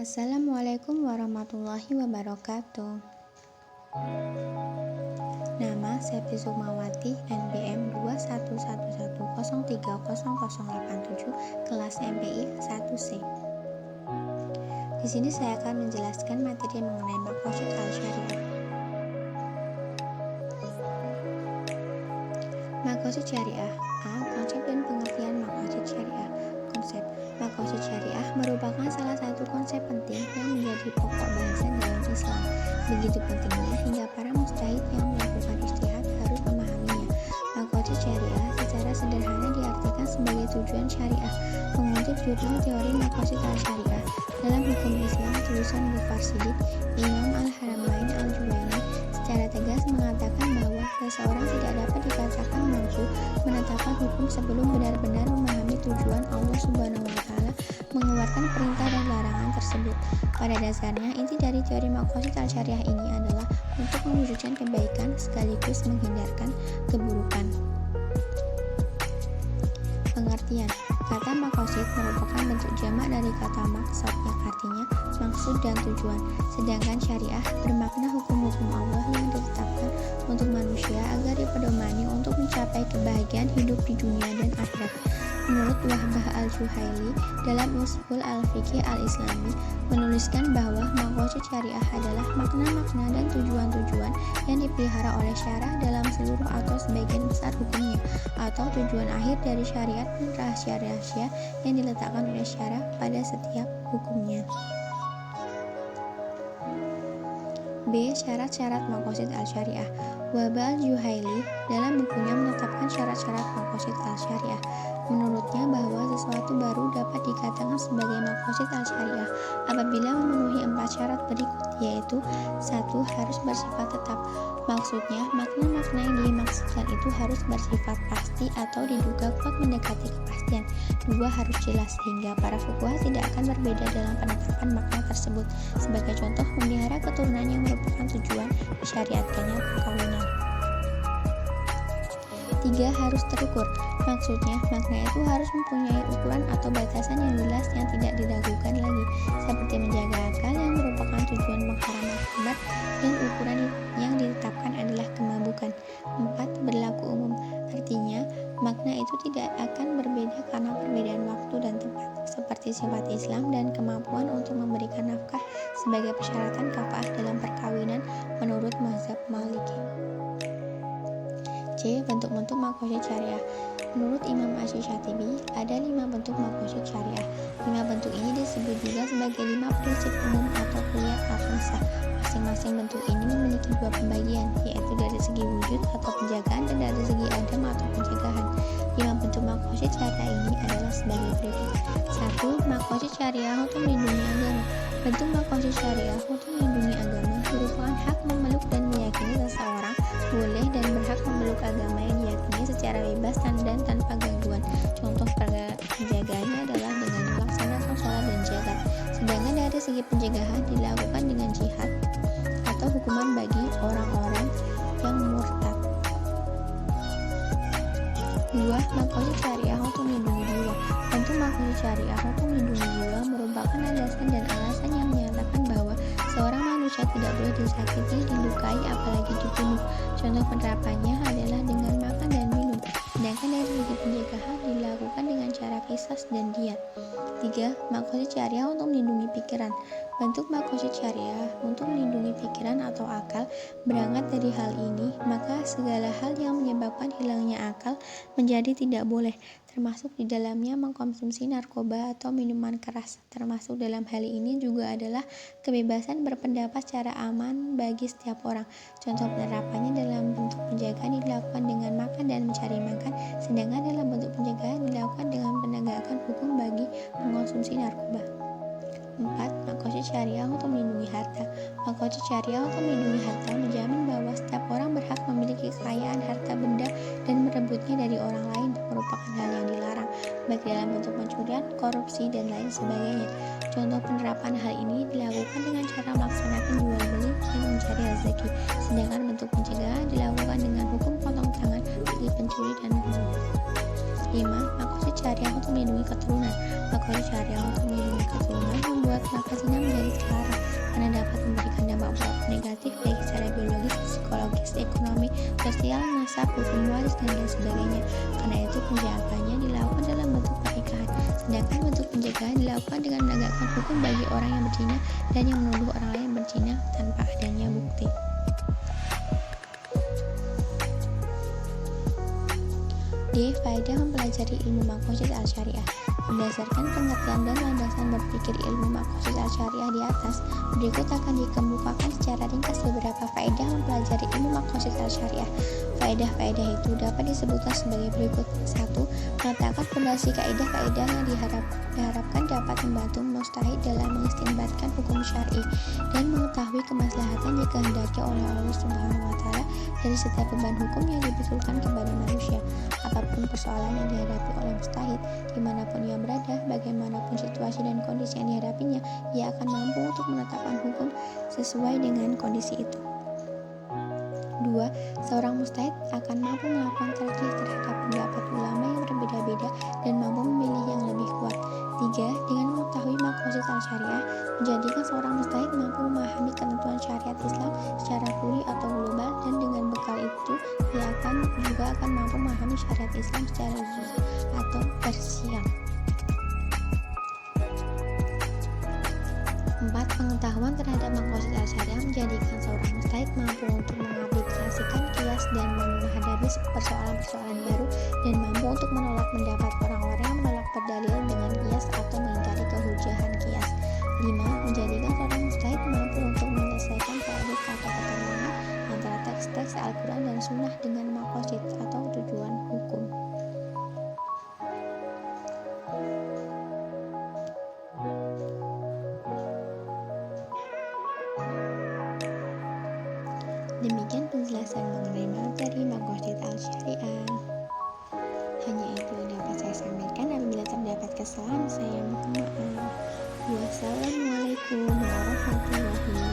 Assalamualaikum warahmatullahi wabarakatuh. Nama Septi Sukmawati, NPM 2111030087, kelas MPI 1C. Di sini saya akan menjelaskan materi mengenai maqasid al-syariah. Maqasid syariah. Konsep dan pengertian maqasid syariah. Konsep maqasid syariah merupakan salah satu konsep penting yang menjadi pokok bahasan dalam Islam. Begitu pentingnya hingga para mujtahid yang melakukan ijtihad harus memahaminya. Maqasid syariah secara sederhana diartikan sebagai tujuan syariah. Mengutip jurnal teori maqasid al-syariah dalam hukum Islam tulisan Mufarsidik Imam Al-Haramain Al-Juwaini secara tegas mengatakan bahwa seseorang tidak dapat dikatakan mampu menetapkan hukum sebelum benar-benar memahami tujuan Allah Subhanahu wa Ta'ala mengeluarkan perintah dan larangan tersebut. Pada dasarnya, inti dari teori maqasid al-syariah ini adalah untuk mewujudkan kebaikan sekaligus menghindarkan keburukan. Pengertian. Kata maqasid merupakan bentuk jamak dari kata maqsad yang artinya maksud dan tujuan, sedangkan syariah bermakna hukum-hukum Allah yang ditetapkan untuk manusia agar dipedomani untuk mencapai kebahagiaan hidup di dunia dan akhirat. Menurut Wahbah Al-Juhaili dalam Ushul Al-Fiqh Al-Islami menuliskan bahwa maqasid syariah adalah makna-makna dan tujuan-tujuan yang dipelihara oleh syarah dalam seluruh atau sebagian besar hukumnya, atau tujuan akhir dari syariat dan rahasia-rahasia yang diletakkan oleh syarah pada setiap hukumnya. B. Syarat-syarat maqasid al-syariah. Wahbah Al-Juhaili dalam bukunya menetapkan syarat-syarat maqasid al-syariah. Menurutnya bahwa sesuatu baru dapat dikatakan sebagai maqasid al-syariah apabila memenuhi 4 syarat berikut, yaitu 1. Harus bersifat tetap. Maksudnya, makna-makna yang dimaksudkan itu harus bersifat pasti atau diduga kuat mendekati kepastian. 2. Harus jelas sehingga para fuqaha tidak akan berbeda dalam penetapan makna tersebut. Sebagai contoh, memelihara keturunan yang merupakan tujuan disyariatkannya perkawinan. 3. Harus terukur. Maksudnya, makna itu harus mempunyai ukuran atau batasan yang jelas yang tidak diragukan lagi, seperti menjaga akal yang merupakan tujuan pengharam akibat dan ukuran yang ditetapkan adalah kemabukan. 4. Berlaku umum. Artinya, makna itu tidak akan berbeda karena perbedaan waktu dan tempat, seperti sifat Islam dan kemampuan untuk memberikan nafkah sebagai persyaratan kafaah dalam perkawinan menurut mazhab Maliki. C. Bentuk-bentuk maqasid syariah. Menurut Imam Asy-Syatibi, ada 5 bentuk maqasid syariah. 5 bentuk ini disebut juga sebagai 5 prinsip umum atau kulliyat al-khamsah. Masing-masing bentuk ini memiliki 2 pembagian, yaitu dari segi wujud atau penjagaan dan dari segi adam atau pencegahan. 5 bentuk maqasid syariah ini adalah sebagai berikut. 1. Maqasid syariah untuk melindungi agama. Bentuk maqasid syariah untuk melindungi agama merupakan hak memeluk dan meyakini seseorang boleh dan berhak memeluk agama yang diyakini secara bebas dan tanpa gangguan. Contoh penjagaannya adalah dengan melaksanakan sholat dan zakat. Sedangkan dari segi pencegahan dilakukan dengan jihad atau hukuman bagi orang-orang yang murtad. 2. Maqasid syariah untuk melindungi jiwa. Bentuk maqasid syariah untuk melindungi jiwa merupakan landasan dan alasan yang menyatakan bahwa seorang manusia tidak boleh disakiti, dilukai, apalagi dibunuh. Contoh penerapannya adalah dengan makan dan minum. Sedangkan dari segi pencegahan dilakukan dengan cara qisas dan diyat. 3. Maqasid syariah untuk melindungi pikiran. Bentuk maqasid syariah untuk melindungi pikiran atau akal berangkat dari hal ini, maka segala hal yang menyebabkan hilangnya akal menjadi tidak boleh, termasuk di dalamnya mengkonsumsi narkoba atau minuman keras. Termasuk dalam hal ini juga adalah kebebasan berpendapat secara aman bagi setiap orang. Contoh penerapannya dalam bentuk penjagaan dilakukan dengan makan dan mencari makan, sedangkan dalam bentuk pencegahan dilakukan dengan penegakan hukum bagi mengkonsumsi narkoba. 4. Maqasid syariah untuk melindungi harta. Maqasid syariah untuk melindungi harta menjamin bahwa setiap orang berhak memiliki kekayaan harta benda dan merebutnya dari orang lain merupakan hal yang dilarang, baik dalam bentuk pencurian, korupsi, dan lain sebagainya. Contoh penerapan hal ini dilakukan dengan cara melaksanakan jual beli dan mencari rezeki, sedangkan bentuk pencegahan dilakukan dengan hukum potong tangan bagi pencuri dan pembunuh. 5. Maqasid syariah untuk melindungi keturunan. Maqasid syariah untuk melindungi keturunan membuat maka zina menjadi sosial, nasab, hukum waris, dan lain sebagainya. Karena itu penjagaannya dilakukan dalam bentuk pernikahan. Sedangkan bentuk penjagaan dilakukan dengan menegakkan hukum bagi orang yang berzina dan yang menuduh orang lain berzina tanpa adanya bukti. D. Faedah mempelajari ilmu maqasid al-syariah. Berdasarkan pengertian dan landasan berpikir ilmu maqasid al-syariah di atas, berikut akan dikemukakan secara ringkas beberapa faedah mempelajari ilmu maqasid al-syariah. Faedah-faedah itu dapat disebutkan sebagai berikut. 1. Meletakkan fondasi kaidah-kaidah yang diharapkan dapat membantu mustahid dalam mengistinbatkan hukum syar'i dan mengetahui kemaslahatan yang dikehendaki oleh Allah Subhanahu wa taala dari setiap beban hukum yang dibetulkan kepada manusia. Apapun persoalan yang dihadapi oleh mustahid, dimanapun ia berada, bagaimanapun situasi dan kondisi yang dihadapinya, ia akan mampu untuk menetapkan hukum sesuai dengan kondisi itu. 2. Seorang mustahid akan mampu melakukan tarjih terhadap pendapat ulama yang berbeda-beda dan mampu memilih yang lebih kuat. 3. Dengan mengetahui maqasid al-syariah, menjadikan seorang mustahid mampu memahami ketentuan syariat Islam secara kuli atau global, dan dengan bekal itu ia juga akan mampu memahami syariat Islam secara juz atau parsial. 4. Pengetahuan terhadap maqasid al-syariah menjadikan seorang mustahid mampu untuk mengaplikasikan qiyas dan menghadapi persoalan-persoalan baru, dan mampu untuk menolak pendapat orang-orang yang menolak berdalil dengan qiyas atau mengingkari kehujahan qiyas. 5. Menjadikan seorang mustahid mampu untuk menyelesaikan ta'aruf atau ketentuan antara teks-teks Al-Quran dan Sunnah dengan maqasid atau tujuan hukum. Demikian penjelasan mengenai materi maqasid al-syariah. Hanya itu yang dapat saya sampaikan. Apabila terdapat kesalahan, saya mohon maaf. Wassalamualaikum warahmatullahi wabarakatuh.